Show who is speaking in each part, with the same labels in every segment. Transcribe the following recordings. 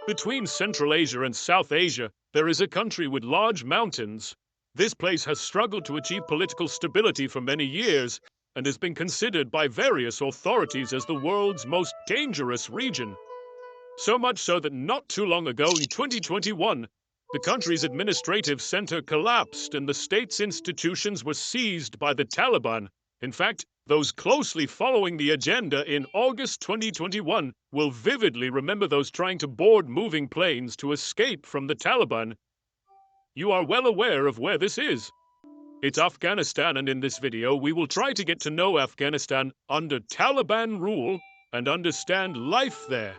Speaker 1: Between Central Asia and South Asia, there is a country with large mountains. This place has struggled to achieve political stability for many years and has been considered by various authorities as the world's most dangerous region. So much so that not too long ago in 2021, the country's administrative center collapsed and the state's institutions were seized by the Taliban. In fact, those closely following the agenda in August 2021 will vividly remember those trying to board moving planes to escape from the Taliban. You are well aware of where this is. It's Afghanistan, and in this video we will try to get to know Afghanistan under Taliban rule and understand life there.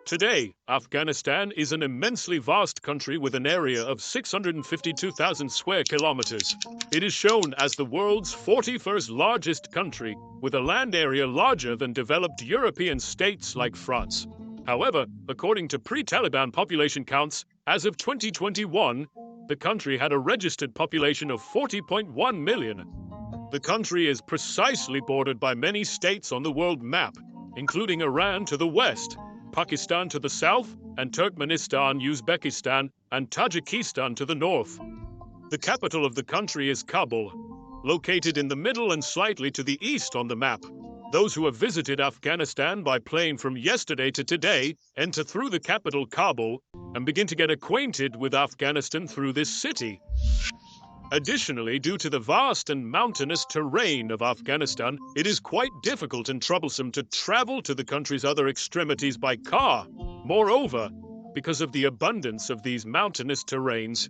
Speaker 1: Today, Afghanistan is an immensely vast country with an area of 652,000 square kilometers. It is shown as the world's 41st largest country, with a land area larger than developed European states like France. However, according to pre-Taliban population counts, as of 2021, the country had a registered population of 40.1 million. The country is precisely bordered by many states on the world map, including Iran to the west, Pakistan to the south, and Turkmenistan, Uzbekistan, and Tajikistan to the north. The capital of the country is Kabul, located in the middle and slightly to the east on the map. Those who have visited Afghanistan by plane from yesterday to today enter through the capital Kabul and begin to get acquainted with Afghanistan through this city. Additionally, due to the vast and mountainous terrain of Afghanistan, it is quite difficult and troublesome to travel to the country's other extremities by car. Moreover, because of the abundance of these mountainous terrains,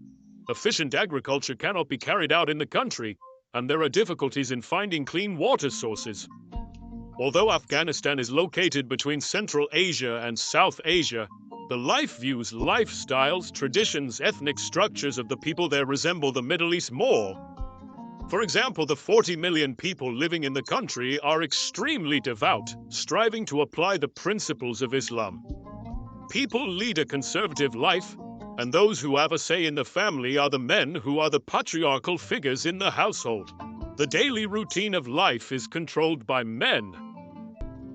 Speaker 1: efficient agriculture cannot be carried out in the country, and there are difficulties in finding clean water sources. Although Afghanistan is located between Central Asia and South Asia, the life views, lifestyles, traditions, ethnic structures of the people there resemble the Middle East more. For example, the 40 million people living in the country are extremely devout, striving to apply the principles of Islam. People lead a conservative life, and those who have a say in the family are the men who are the patriarchal figures in the household. The daily routine of life is controlled by men.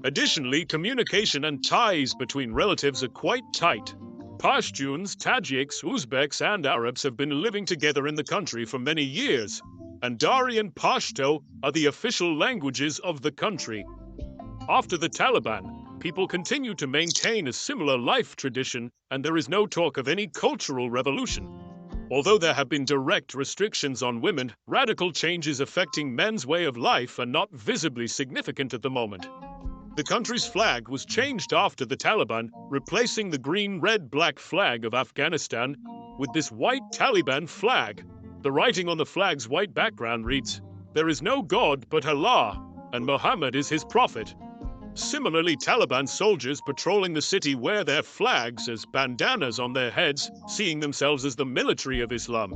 Speaker 1: Additionally, communication and ties between relatives are quite tight. Pashtuns, Tajiks, Uzbeks, and Arabs have been living together in the country for many years, and Dari and Pashto are the official languages of the country. After the Taliban, people continue to maintain a similar life tradition, and there is no talk of any cultural revolution. Although there have been direct restrictions on women, radical changes affecting men's way of life are not visibly significant at the moment. The country's flag was changed after the Taliban, replacing the green, red, black flag of Afghanistan with this white Taliban flag. The writing on the flag's white background reads, "There is no God but Allah, and Muhammad is his prophet." Similarly, Taliban soldiers patrolling the city wear their flags as bandanas on their heads, seeing themselves as the military of Islam.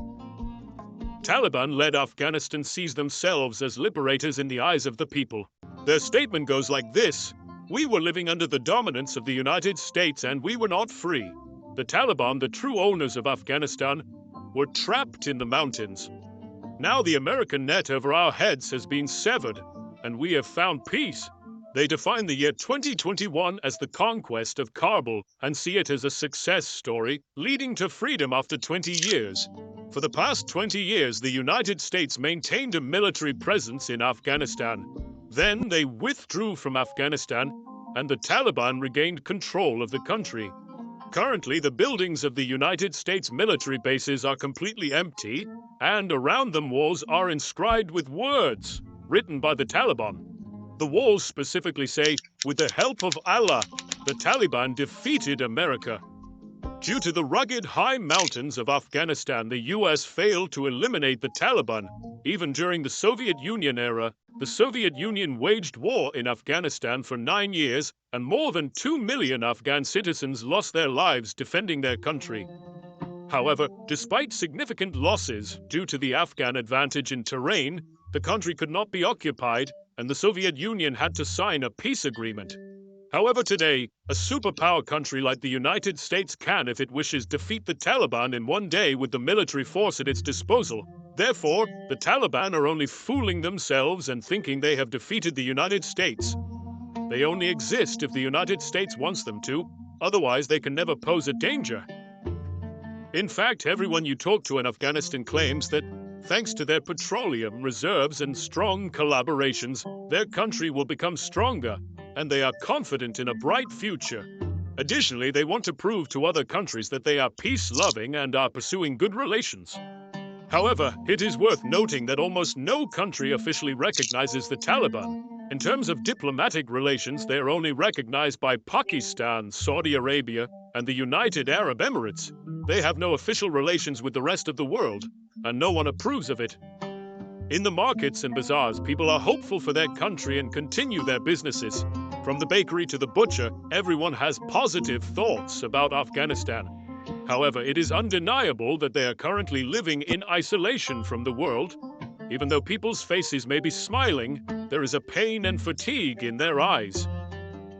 Speaker 1: Taliban-led Afghanistan sees themselves as liberators in the eyes of the people. Their statement goes like this: "We were living under the dominance of the United States and we were not free. The Taliban, the true owners of Afghanistan, were trapped in the mountains. Now the American net over our heads has been severed, and we have found peace." They define the year 2021 as the conquest of Kabul and see it as a success story leading to freedom after 20 years. For the past 20 years, the United States maintained a military presence in Afghanistan. Then they withdrew from Afghanistan, and the Taliban regained control of the country. Currently, the buildings of the United States military bases are completely empty, and around them walls are inscribed with words written by the Taliban. The walls specifically say, "With the help of Allah, the Taliban defeated America." Due to the rugged high mountains of Afghanistan, the US failed to eliminate the Taliban. Even during the Soviet Union era, the Soviet Union waged war in Afghanistan for 9 years, and more than 2 million Afghan citizens lost their lives defending their country. However, despite significant losses due to the Afghan advantage in terrain, the country could not be occupied, and the Soviet Union had to sign a peace agreement. However, today, a superpower country like the United States can, if it wishes, defeat the Taliban in one day with the military force at its disposal. Therefore, the Taliban are only fooling themselves and thinking they have defeated the United States. They only exist if the United States wants them to, otherwise they can never pose a danger. In fact, everyone you talk to in Afghanistan claims that, thanks to their petroleum reserves and strong collaborations, their country will become stronger, and they are confident in a bright future. Additionally, they want to prove to other countries that they are peace-loving and are pursuing good relations. However, it is worth noting that almost no country officially recognizes the Taliban. In terms of diplomatic relations, they are only recognized by Pakistan, Saudi Arabia, and the United Arab Emirates. They have no official relations with the rest of the world, and no one approves of it. In the markets and bazaars, people are hopeful for their country and continue their businesses. From the bakery to the butcher, everyone has positive thoughts about Afghanistan. However, it is undeniable that they are currently living in isolation from the world. Even though people's faces may be smiling, there is a pain and fatigue in their eyes.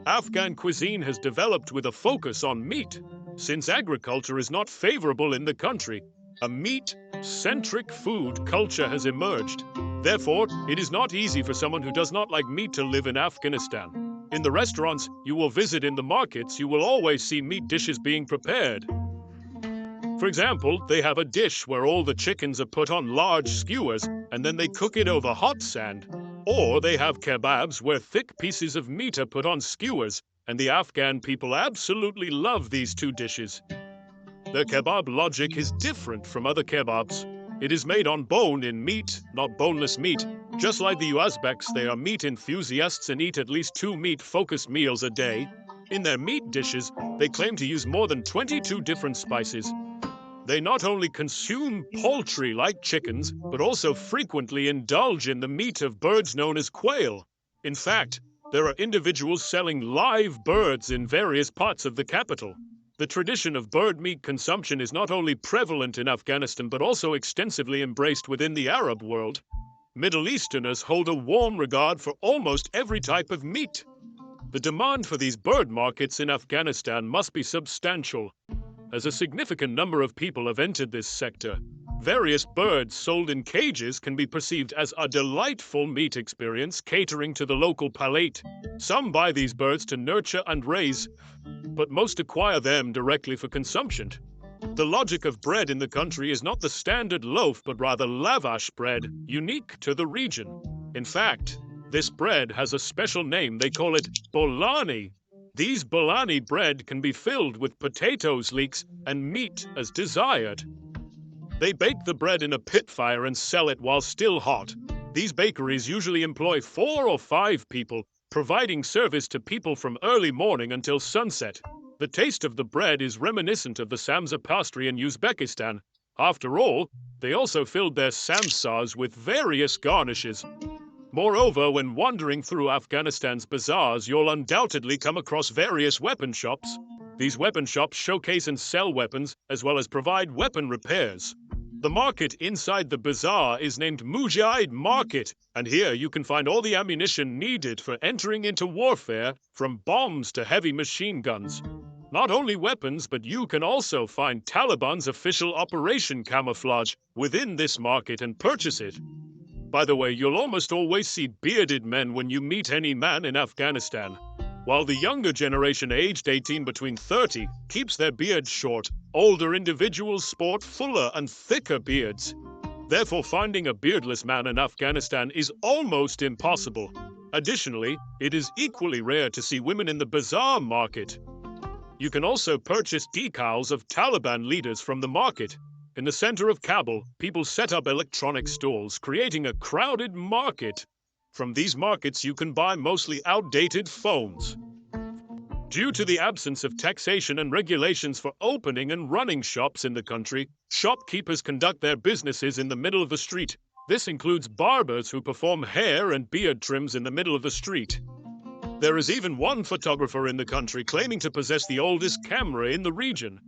Speaker 1: Afghan cuisine has developed with a focus on meat. Since agriculture is not favorable in the country, a meat-centric food culture has emerged. Therefore, it is not easy for someone who does not like meat to live in Afghanistan. In the restaurants you will visit, in the markets, you will always see meat dishes being prepared. For example, they have a dish where all the chickens are put on large skewers and then they cook it over hot sand. Or they have kebabs where thick pieces of meat are put on skewers, and the Afghan people absolutely love these two dishes. The kebab logic is different from other kebabs. It is made on bone in meat, not boneless meat. Just like the Uzbeks, they are meat enthusiasts and eat at least 2 meat-focused meals a day. In their meat dishes, they claim to use more than 22 different spices. They not only consume poultry like chickens, but also frequently indulge in the meat of birds known as quail. In fact, there are individuals selling live birds in various parts of the capital. The tradition of bird meat consumption is not only prevalent in Afghanistan, but also extensively embraced within the Arab world. Middle Easterners hold a warm regard for almost every type of meat. The demand for these bird markets in Afghanistan must be substantial, as a significant number of people have entered this sector. Various birds sold in cages can be perceived as a delightful meat experience, catering to the local palate. Some buy these birds to nurture and raise, but most acquire them directly for consumption. The logic of bread in the country is not the standard loaf, but rather lavash bread, unique to the region. In fact, this bread has a special name. They call it bolani. These bolani bread can be filled with potatoes, leeks, and meat as desired. They bake the bread in a pit fire and sell it while still hot. These bakeries usually employ 4 or 5 people, providing service to people from early morning until sunset. The taste of the bread is reminiscent of the samsa pastry in Uzbekistan. After all, they also filled their samsas with various garnishes. Moreover, when wandering through Afghanistan's bazaars, you'll undoubtedly come across various weapon shops. These weapon shops showcase and sell weapons, as well as provide weapon repairs. The market inside the bazaar is named Mujahid Market, and here you can find all the ammunition needed for entering into warfare, from bombs to heavy machine guns. Not only weapons, but you can also find Taliban's official operation camouflage within this market and purchase it. By the way, you'll almost always see bearded men when you meet any man in Afghanistan. While the younger generation, aged 18 between 30, keeps their beards short, older individuals sport fuller and thicker beards. Therefore, finding a beardless man in Afghanistan is almost impossible. Additionally, it is equally rare to see women in the bazaar market. You can also purchase decals of Taliban leaders from the market. In the center of Kabul, people set up electronic stalls, creating a crowded market. From these markets, you can buy mostly outdated phones. Due to the absence of taxation and regulations for opening and running shops in the country, shopkeepers conduct their businesses in the middle of the street. This includes barbers who perform hair and beard trims in the middle of the street. There is even one photographer in the country claiming to possess the oldest camera in the region.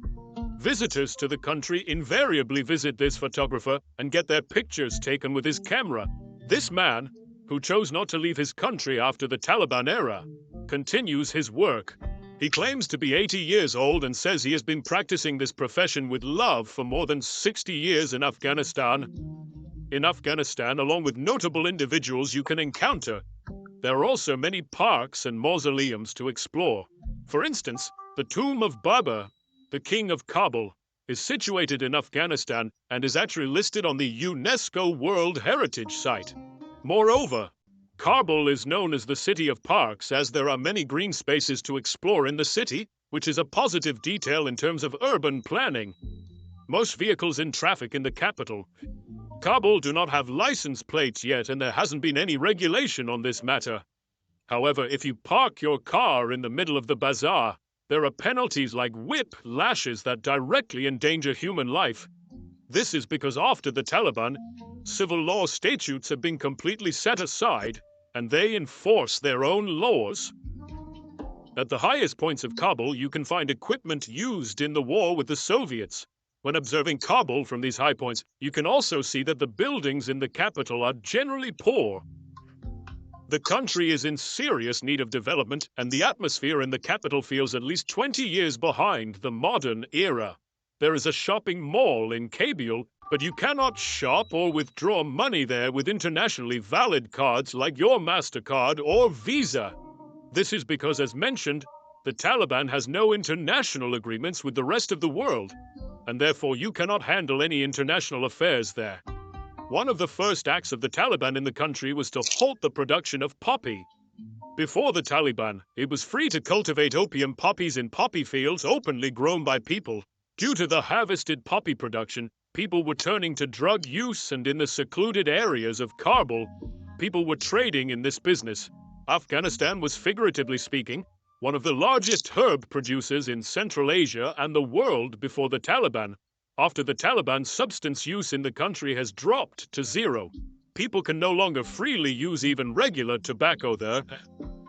Speaker 1: Visitors to the country invariably visit this photographer and get their pictures taken with his camera. This man, who chose not to leave his country after the Taliban era, continues his work. He claims to be 80 years old and says he has been practicing this profession with love for more than 60 years in Afghanistan. In Afghanistan, along with notable individuals you can encounter, there are also many parks and mausoleums to explore. For instance, the tomb of Babur, the king of Kabul, is situated in Afghanistan and is actually listed on the UNESCO World Heritage Site. Moreover, Kabul is known as the City of Parks as there are many green spaces to explore in the city, which is a positive detail in terms of urban planning. Most vehicles in traffic in the capital, Kabul, do not have license plates yet, and there hasn't been any regulation on this matter. However, if you park your car in the middle of the bazaar, there are penalties like whip lashes that directly endanger human life. This is because after the Taliban, civil law statutes have been completely set aside, and they enforce their own laws. At the highest points of Kabul, you can find equipment used in the war with the Soviets. When observing Kabul from these high points, you can also see that the buildings in the capital are generally poor. The country is in serious need of development, and the atmosphere in the capital feels at least 20 years behind the modern era. There is a shopping mall in Kabul, but you cannot shop or withdraw money there with internationally valid cards like your MasterCard or Visa. This is because, as mentioned, the Taliban has no international agreements with the rest of the world, and therefore you cannot handle any international affairs there. One of the first acts of the Taliban in the country was to halt the production of poppy. Before the Taliban, it was free to cultivate opium poppies in poppy fields openly grown by people. Due to the harvested poppy production, people were turning to drug use, and in the secluded areas of Kabul, people were trading in this business. Afghanistan was, figuratively speaking, one of the largest herb producers in Central Asia and the world before the Taliban. After the Taliban, substance use in the country has dropped to zero. People can no longer freely use even regular tobacco there.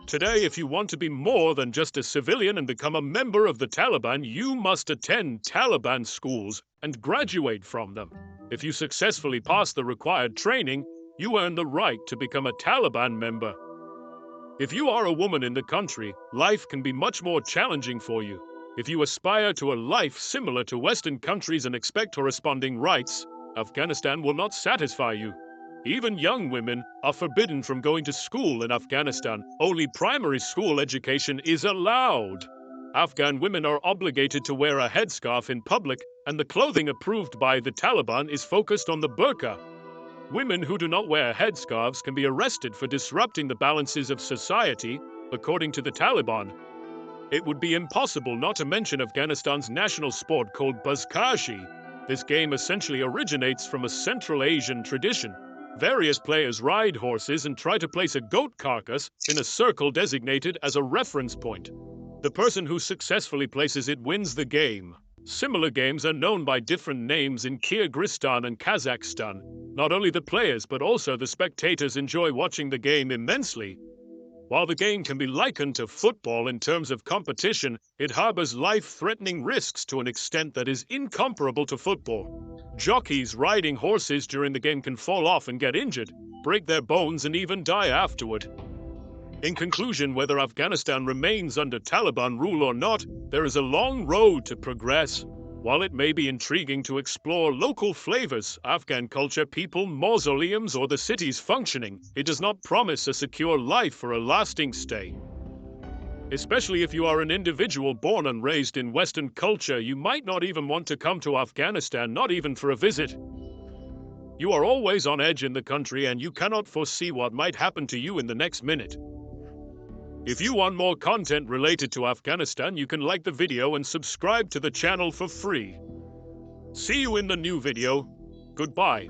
Speaker 1: Today, if you want to be more than just a civilian and become a member of the Taliban, you must attend Taliban schools and graduate from them. If you successfully pass the required training, you earn the right to become a Taliban member. If you are a woman in the country, life can be much more challenging for you. If you aspire to a life similar to Western countries and expect corresponding rights, Afghanistan will not satisfy you. Even young women are forbidden from going to school in Afghanistan. Only primary school education is allowed. Afghan women are obligated to wear a headscarf in public, and the clothing approved by the Taliban is focused on the burqa. Women who do not wear headscarves can be arrested for disrupting the balances of society, according to the Taliban. It would be impossible not to mention Afghanistan's national sport called buzkashi. This game essentially originates from a Central Asian tradition. Various players ride horses and try to place a goat carcass in a circle designated as a reference point. The person who successfully places it wins the game. Similar games are known by different names in Kyrgyzstan and Kazakhstan. Not only the players but also the spectators enjoy watching the game immensely. While the game can be likened to football in terms of competition, it harbors life-threatening risks to an extent that is incomparable to football. Jockeys riding horses during the game can fall off and get injured, break their bones, and even die afterward. In conclusion, whether Afghanistan remains under Taliban rule or not, there is a long road to progress. While it may be intriguing to explore local flavors, Afghan culture, people, mausoleums, or the city's functioning, it does not promise a secure life or a lasting stay. Especially if you are an individual born and raised in Western culture, you might not even want to come to Afghanistan, not even for a visit. You are always on edge in the country, and you cannot foresee what might happen to you in the next minute. If you want more content related to Afghanistan, you can like the video and subscribe to the channel for free. See you in the new video. Goodbye.